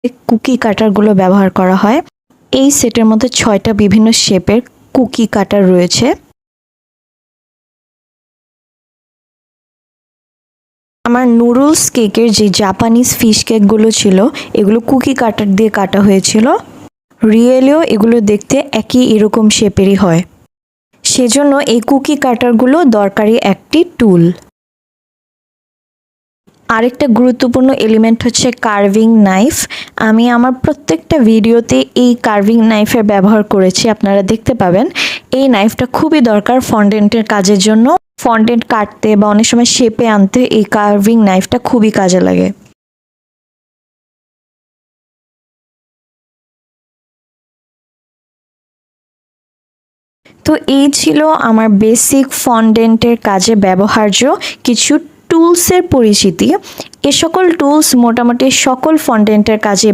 Cookie কাটারগুলো ব্যবহার করা হয়। এই সেটের মধ্যে 6টা বিভিন্ন শেপের কুকি কাটার রয়েছে। আমার নুডলস কেকের যে জাপানিজ ফিশ কেকগুলো ছিল এগুলো কুকি কাটার দিয়ে কাটা হয়েছিল। রিয়েলিও এগুলো দেখতে একই এরকম শেপেরই হয়, সেজন্য এই কুকি কাটারগুলো দরকারি একটি টুল। আরেকটা গুরুত্বপূর্ণ এলিমেন্ট হচ্ছে কার্ভিং নাইফ। আমি আমার প্রত্যেকটা ভিডিওতে এই কার্ভিং নাইফের ব্যবহার করেছি, আপনারা দেখতে পাবেন। এই নাইফটা খুবই দরকার ফন্ডেন্টের কাজের জন্য। ফন্ডেন্ট কাটতে বা অনেক সময় শেপে আনতে এই কার্ভিং নাইফটা খুবই কাজে লাগে। তো এই ছিল আমার বেসিক ফন্ডেন্টের কাজে ব্যবহার্য কিছু টুলসের পরিচিতি। এ সকল টুলস মোটামুটি সকল ফন্ডেন্টের কাজে